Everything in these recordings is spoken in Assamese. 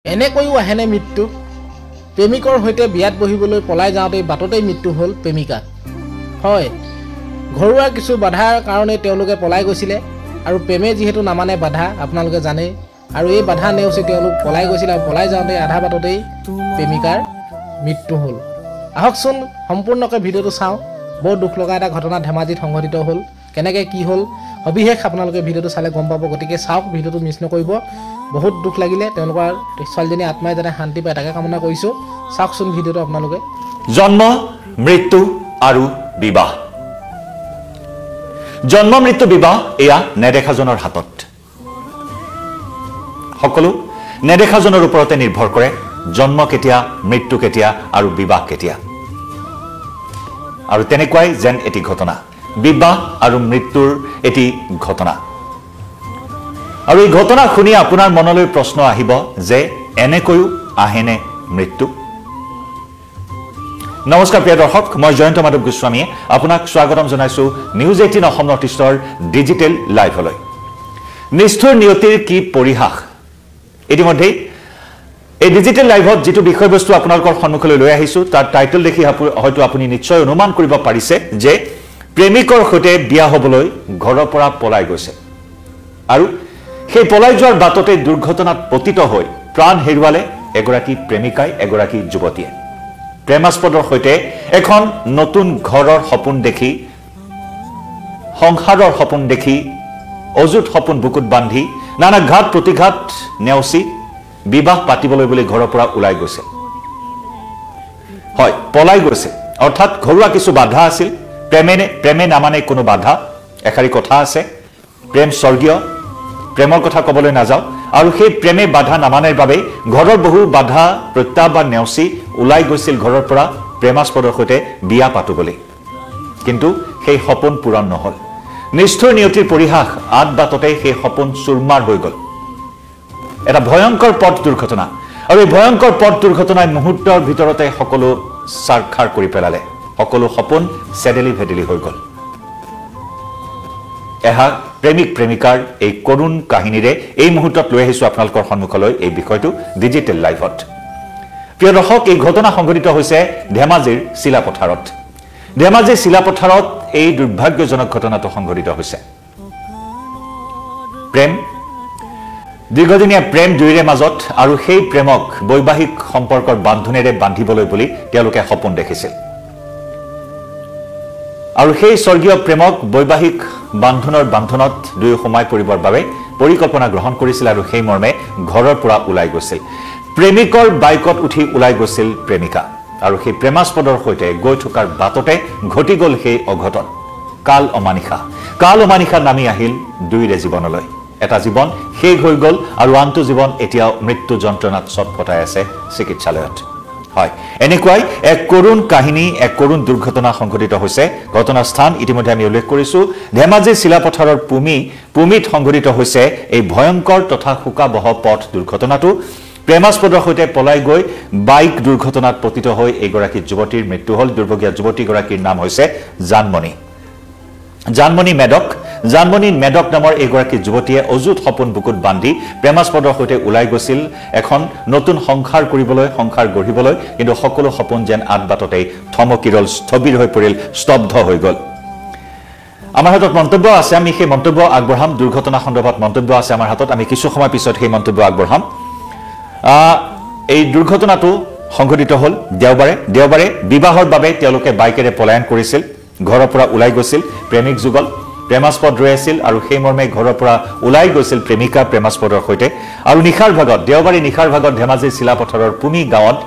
এনেকৈও আহেনে মৃত্যু প্ৰেমিকৰ সৈতে বিয়াত বহিবলৈ পলাই যাওঁতে বাটতেই মৃত্যু হ'ল প্ৰেমিকা হয় ঘৰুৱা কিছু বাধাৰ কাৰণে তেওঁলোকে পলাই গৈছিলে আৰু প্ৰেমে যিহেতু নামানে বাধা আপোনালোকে জানে আৰু এই বাধা নেওচি তেওঁলোক পলাই গৈছিল আৰু পলাই যাওঁতে আধা বাটতেই প্ৰেমিকাৰ মৃত্যু হ'ল আহকচোন সম্পূৰ্ণকৈ ভিডিঅ'টো চাওঁ বহুত দুখ লগা এটা ঘটনা ধেমাজিত সংঘটিত হ'ল কেনেকৈ কি হ'ল অবিশেষ আপোনালোকে ভিডিঅ'টো চালে গম পাব গতিকে চাওক ভিডিঅ'টো মিছ নকৰিব বহুত দুখ লাগিলে তেওঁলোকৰ ছোৱালীজনী আত্মাই যাতে শান্তি পায় তাকে কামনা কৰিছোঁ চাওকচোন ভিডিঅ'টো আপোনালোকে জন্ম মৃত্যু আৰু বিবাহ জন্ম মৃত্যু বিবাহ এয়া নেদেখাজনৰ হাতত সকলো নেদেখাজনৰ ওপৰতে নিৰ্ভৰ কৰে জন্ম কেতিয়া মৃত্যু কেতিয়া আৰু বিবাহ কেতিয়া আৰু তেনেকুৱাই যেন এটি ঘটনা বিবাহ আৰু মৃত্যুৰ এটি ঘটনা আৰু এই ঘটনা শুনি আপোনাৰ মনলৈ প্ৰশ্ন আহিব যে এনেকৈও আহেনে মৃত্যু নমস্কাৰ প্ৰিয় দৰ্শক মই জয়ন্ত মাধৱ গোস্বামীয়ে আপোনাক স্বাগতম জনাইছো নিউজ 18 অসম নৰ্থ ইষ্টৰ ডিজিটেল লাইভলৈ নিষ্ঠুৰ নিয়তিৰ কি পৰিহাস ইতিমধ্যে এই ডিজিটেল লাইভত যেটো বিষয়বস্তু আপোনালোকৰ সন্মুখলৈ লৈ আহিছো তাৰ টাইটেল দেখি হয়তো আপুনি নিশ্চয় অনুমান কৰিব পাৰিছে যে প্ৰেমিকৰ সৈতে বিয়া হ'বলৈ ঘৰৰ পৰা পলাই গৈছে আৰু সেই পলাই যোৱাৰ বাটতে দুৰ্ঘটনাত পতিত হৈ প্ৰাণ হেৰুৱালে এগৰাকী প্ৰেমিকাই এগৰাকী যুৱতীয়ে প্ৰেমাস্পদৰ সৈতে এখন নতুন ঘৰৰ সপোন দেখি সংসাৰৰ সপোন দেখি অযুত সপোন বুকুত বান্ধি নানা ঘাট প্ৰতিঘাত নেওচি বিবাহ পাতিবলৈ বুলি ঘৰৰ পৰা ওলাই গৈছে হয় পলাই গৈছে অৰ্থাৎ ঘৰুৱা কিছু বাধা আছিল প্ৰেমে নামানে কোনো বাধা এখাৰি কথা আছে প্ৰেম স্বৰ্গীয় প্ৰেমৰ কথা ক'বলৈ নাযাওঁ আৰু সেই প্ৰেমে বাধা নামানেৰ বাবে ঘৰৰ বহু বাধা প্ৰত্যাহ্বান নেওচি ওলাই গৈছিল ঘৰৰ পৰা প্ৰেমাস্পদৰ সৈতে বিয়া পাতিবলৈ কিন্তু সেই সপোন পূৰণ নহল নিষ্ঠুৰ নিয়তিৰ পৰিহাস আঠ বাটতে সেই সপোন চুৰমাৰ হৈ গ'ল এটা ভয়ংকৰ পথ দুৰ্ঘটনা আৰু এই ভয়ংকৰ পথ দুৰ্ঘটনাই মুহূৰ্তৰ ভিতৰতে সকলো সাৰখাৰ কৰি পেলালে সকলো সপোন চেডেলি ভেডেলি হৈ গ'ল এহা প্ৰেমিক প্ৰেমিকাৰ এই কৰুণ কাহিনীৰে এই মুহূৰ্তত লৈ আহিছো আপোনালোকৰ সন্মুখলৈ এই বিষয়টো ডিজিটেল লাইভত প্ৰিয় দৰ্শক এই ঘটনা সংঘটিত হৈছে ধেমাজিৰ শিলাপথাৰত এই দুৰ্ভাগ্যজনক ঘটনাটো সংঘটিত হৈছে প্ৰেম দীৰ্ঘদিনীয়া প্ৰেম দুইৰে মাজত আৰু সেই প্ৰেমক বৈবাহিক সম্পৰ্কৰ বান্ধোনেৰে বান্ধিবলৈ বুলি তেওঁলোকে সপোন দেখিছিল আৰু সেই স্বৰ্গীয় প্ৰেমক বৈবাহিক বান্ধোনত দুই সময় পৰিবৰ বাবে পৰিকল্পনা গ্ৰহণ কৰিছিল আৰু সেই মৰ্মে ঘৰৰ পৰা ওলাই গৈছিল প্ৰেমিকৰ বাইকত উঠি ওলাই গৈছিল প্ৰেমিকা আৰু সেই প্ৰেমাস্পদৰ সৈতে গৈ থকাৰ বাটতে ঘটি গ'ল সেই অঘটন কাল অমানিশা নামি আহিল দুইৰে জীৱনলৈ এটা জীৱন শেষ হৈ গ'ল আৰু আনটো জীৱন এতিয়াও মৃত্যু যন্ত্ৰণাত ছটফটাই আছে চিকিৎসালয়ত হয় এনেকুৱাই এক কৰুণ কাহিনী এক কৰুণ দুৰ্ঘটনা সংঘটিত হৈছে ঘটনাস্থান ইতিমধ্যে আমি উল্লেখ কৰিছো ধেমাজি শিলাপথাৰৰ পুমিত সংঘটিত হৈছে এই ভয়ংকৰ তথা শোকাবহ পথ দুৰ্ঘটনাটো প্ৰেমাস্পদৰ সৈতে পলাই গৈ বাইক দুৰ্ঘটনাত পতিত হৈ এগৰাকী যুৱতীৰ মৃত্যু হ'ল দুৰ্ভগীয়া যুৱতীগৰাকীৰ নাম হৈছে জানমণি মেডক নামৰ এগৰাকী যুৱতীয়ে অযুত সপোন বুকুত বান্ধি প্ৰেমাস্পদৰ সৈতে ওলাই গৈছিল এখন নতুন সংসাৰ কৰিবলৈ সংসাৰ গঢ়িবলৈ কিন্তু সকলো সপোন যেন আঠ বাটতেই থমকি ৰল স্থবিৰ হৈ পৰিল স্তব্ধ হৈ গ'ল আমাৰ হাতত মন্তব্য আছে আমি সেই মন্তব্য আগবঢ়াম দুৰ্ঘটনা সন্দৰ্ভত মন্তব্য আছে আমাৰ হাতত আমি কিছু সময় পিছত সেই মন্তব্য আগবঢ়াম এই দুৰ্ঘটনাটো সংঘটিত হ'ল দেওবাৰে বিবাহৰ বাবে তেওঁলোকে বাইকেৰে পলায়ন কৰিছিল ঘৰৰ পৰা ওলাই গৈছিল প্ৰেমিক যুগল প্ৰেমাস্পদ ৰৈ আছিল আৰু সেই মৰ্মে ঘৰৰ পৰা ওলাই গৈছিল প্ৰেমিকা প্ৰেমাস্পদৰ সৈতে আৰু দেওবাৰে নিশাৰ ভাগত ধেমাজি শিলাপথাৰৰ পুমি গাঁৱত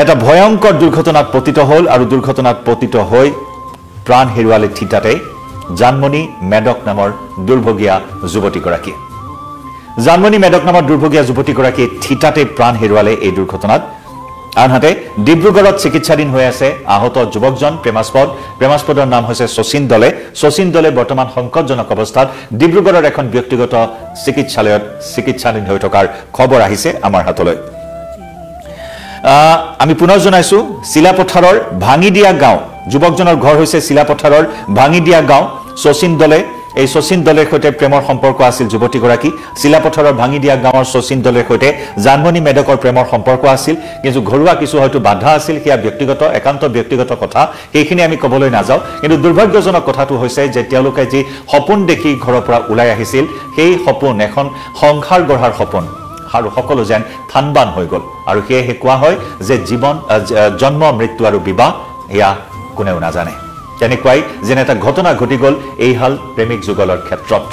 এটা ভয়ংকৰ দুৰ্ঘটনাত পতিত হ'ল আৰু দুৰ্ঘটনাত পতিত হৈ প্ৰাণ হেৰুৱালে থিতাতে জানমণি মেডক নামৰ দুৰ্ভগীয়া যুৱতীগৰাকীয়ে থিতাতে প্ৰাণ হেৰুৱালে এই দুৰ্ঘটনাত আনহাতে ডিব্ৰুগড়ত চিকিৎসাধীন হৈ আছে আহত যুৱকজন প্ৰেমাস্পদৰ নাম হৈছে শচীন দলে বৰ্তমান সংকটজনক অৱস্থাত ডিব্ৰুগড়ৰ এখন ব্যক্তিগত চিকিৎসালয়ত চিকিৎসাধীন হৈ থকাৰ খবৰ আহিছে আমাৰ হাতলৈ আমি পুনৰ জনাইছো শিলাপথাৰৰ ভাঙিদিয়া গাঁও যুৱকজনৰ ঘৰ হৈছে শিলাপথাৰৰ ভাঙিদিয়া গাঁও শচীন দলে এই শচীন দলেৰ সৈতে প্ৰেমৰ সম্পৰ্ক আছিল যুৱতীগৰাকী চিলাপথাৰৰ ভাঙি দিয়া গাঁৱৰ শচীন দলেৰ সৈতে জানমণি মেডকৰ প্ৰেমৰ সম্পৰ্ক আছিল কিন্তু ঘৰুৱা কিছু হয়তো বাধা আছিল সেয়া ব্যক্তিগত একান্ত ব্যক্তিগত কথা সেইখিনি আমি ক'বলৈ নাযাওঁ কিন্তু দুৰ্ভাগ্যজনক কথাটো হৈছে যে তেওঁলোকে যি সপোন দেখি ঘৰৰ পৰা ওলাই আহিছিল সেই সপোন এখন সংসাৰ গঢ়াৰ সপোন আৰু সকলো যেন থানবান হৈ গ'ল আৰু সেয়েহে কোৱা হয় যে জীৱন জন্ম মৃত্যু আৰু বিবাহ এয়া কোনেও নাজানে তেনেকুৱাই যেন এটা ঘটনা ঘটি গ'ল এই হাল প্ৰেমিক যুগলৰ ক্ষেত্ৰত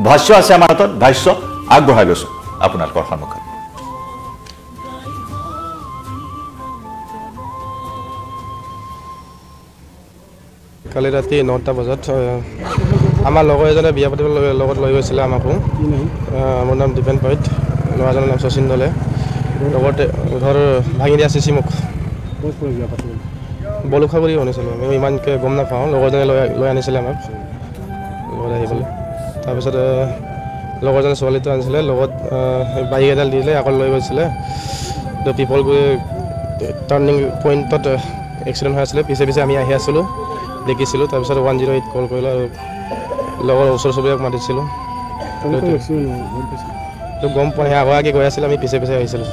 ভাষ্য আছে আমাৰ হাতত ভাষ্য আগবঢ়াই লৈছো আপোনালোকৰ সন্মুখত কালি ৰাতি 9টা বজাত আমাৰ লগৰ এজনে বিয়া পাতিবলৈ লগত লৈ গৈছিলে আমাকো মোৰ নাম দীপেন পৈত ল'ৰাজনৰ নাম শচীন দলে লগতে ঘৰ ভাঙি দিয়া চিচি মুখ বলুখাগুৰি শুনিছিলোঁ আমি ইমানকৈ গম নাপাওঁ লগৰজনে লৈ আনিছিলে আমাক লগত আহিবলৈ তাৰপিছত লগৰজনে ছোৱালীটো আনিছিলে লগত বাইক এডাল দিলে আকৌ লৈ গৈছিলে পিপলগুৰি টাৰ্ণিং পইণ্টত এক্সিডেণ্ট হৈ আছিলে পিছে পিছে আমি আহি আছিলোঁ দেখিছিলোঁ তাৰপিছত 108 কল কৰিলোঁ আৰু লগৰ ওচৰ চুবুৰীয়াক মাতিছিলোঁ গম পোৱা নাই আগতে গৈ আছিলে আমি পিছে পিছে আহিছিলোঁ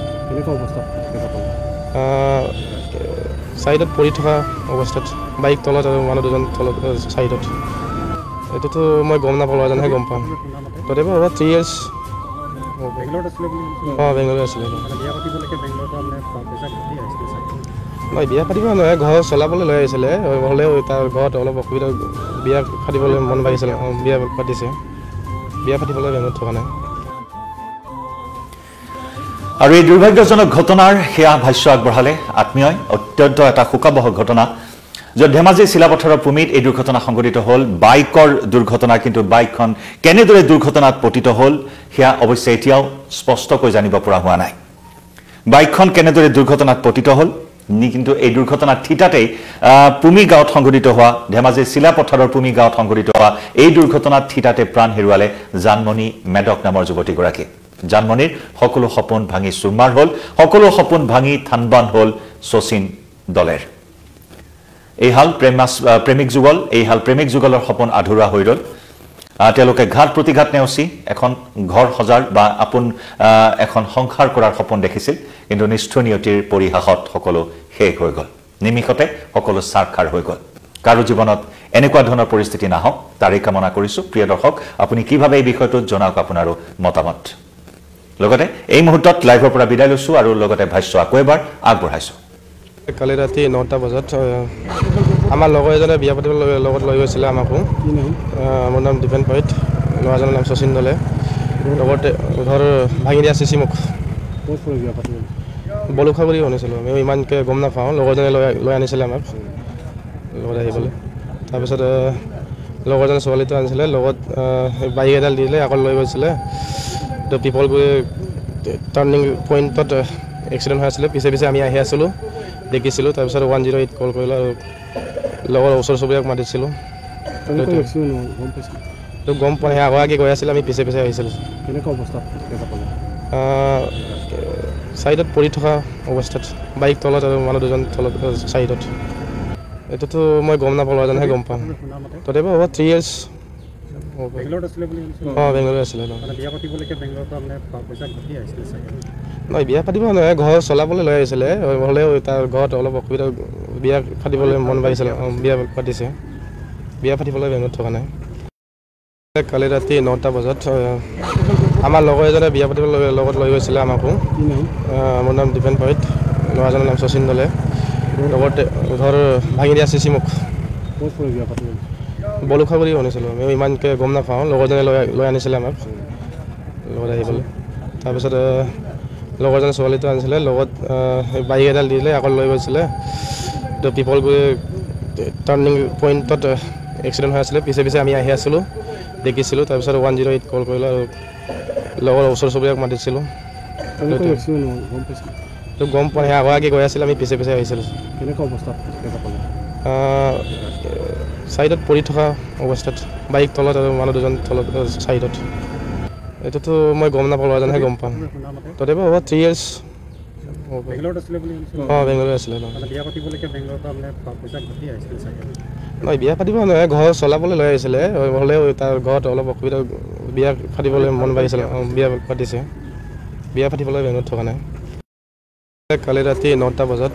ছাইডত পৰি থকা অৱস্থাত বাইক তলত আৰু মানুহ দুজন তলত ছাইডত এইটোতো মই গম নাপাওঁ ল'ৰাজনেহে গম পাম তথাপিও হ'ব 3 years বেংগলৰ আছিলে নাই বিয়া পাতিব নহয় ঘৰ চলাবলৈ লৈ আহিছিলে হ'লেও তাৰ ঘৰত অলপ অসুবিধা বিয়া পাতিবলৈ মন বাঢ়িছিলে বিয়া পাতিছে বিয়া পাতিবলৈ বেংগলত থকা নাই আৰু এই দুৰ্ভাগ্যজনক ঘটনাৰ সেয়া ভাষ্য আগবঢ়ালে আত্মীয় অত্যন্ত এটা শোকাবহ ঘটনা য'ত ধেমাজি চিলাপথাৰৰ ভূমিত এই দুৰ্ঘটনা সংঘটিত হ'ল বাইকৰ দুৰ্ঘটনা কিন্তু বাইকখন কেনেদৰে দুৰ্ঘটনাত পতিত হ'ল সেয়া অৱশ্যে এতিয়াও স্পষ্টকৈ জানিব পৰা হোৱা নাই বাইকখন কেনেদৰে দুৰ্ঘটনাত পতিত হ'ল কিন্তু এই দুৰ্ঘটনাৰ ঠিতাতেই পুমি গাঁৱত সংঘটিত হোৱা ধেমাজি চিলাপথাৰৰ পুমি গাঁৱত সংঘটিত হোৱা এই দুৰ্ঘটনাত ঠিতাতে প্ৰাণ হেৰুৱালে জানমণি মেডক নামৰ যুৱতীগৰাকী জানমণিৰ সকলো সপোন ভাঙি চুৰমাৰ হ'ল সকলো সপোন ভাঙি থানবান হ'ল শচীন দলেৰ এই হাল প্ৰেমিক যুগল এই হাল প্ৰেমিক যুগলৰ সপোন আধৰুৱা হৈ ৰ'ল তেওঁলোকে ঘাট প্ৰতিঘাত নেওচি এখন ঘৰ সজাৰ বা আপোন এখন সংসাৰ কৰাৰ সপোন দেখিছিল কিন্তু নিষ্ঠুৰ নিয়তিৰ পৰিহাসত সকলো শেষ হৈ গ'ল নিমিষতে সকলো চাৰখাৰ হৈ গ'ল কাৰো জীৱনত এনেকুৱা ধৰণৰ পৰিস্থিতি নাহক তাৰেই কামনা কৰিছোঁ প্ৰিয় দৰ্শক আপুনি কিভাৱে এই বিষয়টোত জনাওক আপোনাৰো মতামত লগতে এই মুহূৰ্তত লাইভৰ পৰা বিদায় লৈছোঁ আৰু লগতে ভাষ্য আকৌ এবাৰ আগবঢ়াইছোঁ কালি ৰাতি 9টা বজাত আমাৰ লগৰ এজনে বিয়া পাতিবলৈ লগত লৈ গৈছিলে আমাকো মোৰ নাম দীপেন পৈত ল'ৰাজনৰ নাম শচীন দলে লগতে ঘৰ ভাঙি দিয়া চিচি মুখ বলুখাগুৰি শুনিছিলোঁ আমি ইমানকৈ গম নাপাওঁ লগৰজনে লৈ আনিছিলে আমাক লগত আহিবলৈ তাৰপিছত লগৰজনে ছোৱালীটো আনিছিলে লগত বাইক এডাল দিলে আকৌ লৈ গৈছিলে পিপলগুৰি টাৰ্ণিং পইণ্টত এক্সিডেণ্ট হৈ আছিলে পিছে পিছে আমি আহি আছিলোঁ দেখিছিলোঁ তাৰপিছত 108 কল কৰিলোঁ আৰু লগৰ ওচৰ চুবুৰীয়াক মাতিছিলোঁ গম পোৱা নাই আগতে গৈ আছিলে আমি পিছে পিছে আহিছিলোঁ ছাইডত পৰি থকা অৱস্থাত বাইক তলত আৰু মানুহ দুজন তলত ছাইডত এইটোতো মই গম নাপাওঁ ল'ৰাজনেহে গম পাম তথাপিও হ'ব 3 years বেংগলৰ আছিলে নাই বিয়া পাতিব নহয় ঘৰ চলাবলৈ লৈ আহিছিলে হ'লেও তাৰ ঘৰত অলপ অসুবিধা বিয়া পাতিবলৈ মন বাঢ়িছিলে বিয়া পাতিছে বিয়া পাতিবলৈ বেংগলত থকা নাই কালি ৰাতি 9টা বজাত আমাৰ লগৰ এজনে বিয়া পাতিবলৈ লগত লৈ গৈছিলে আমাকো মোৰ নাম দীপেন পৈত ল'ৰাজনৰ নাম শচীন দলে লগতে ঘৰ ভাঙি দিয়া চিচি মুখ বলুখাগুৰি শুনিছিলোঁ আমি ইমানকৈ গম নাপাওঁ লগৰজনে লৈ আনিছিলে আমাক লগত আহিবলৈ তাৰপিছত লগৰজনে ছোৱালীটো আনিছিলে লগত বাইক এডাল দিলে আকৌ লৈ গৈছিলে পিপলগুৰি টাৰ্ণিং পইণ্টত এক্সিডেণ্ট হৈ আছিলে পিছে পিছে আমি আহি আছিলোঁ দেখিছিলোঁ তাৰপিছত 108 কল কৰিলোঁ আৰু লগৰ ওচৰ চুবুৰীয়াক মাতিছিলোঁ গম পোৱা নাই আগতে গৈ আছিলে আমি পিছে পিছে আহিছিলোঁ ছাইডত পৰি থকা অৱস্থাত বাইক তলত আৰু মানুহ দুজন তলত ছাইডত এইটোতো মই গম নাপাওঁ ল'ৰাজনেহে গম পাম তথাপিও হ'ব 3 years বেংগলৰ আছিলে নহয় বিয়া পাতিব নহয় ঘৰ চলাবলৈ লৈ আহিছিলে হ'লেও তাৰ ঘৰত অলপ অসুবিধা বিয়া পাতিবলৈ মন বাঢ়িছিলে বিয়া পাতিছে বিয়া পাতিবলৈ বেংগত থকা নাই কালি ৰাতি 9টা বজাত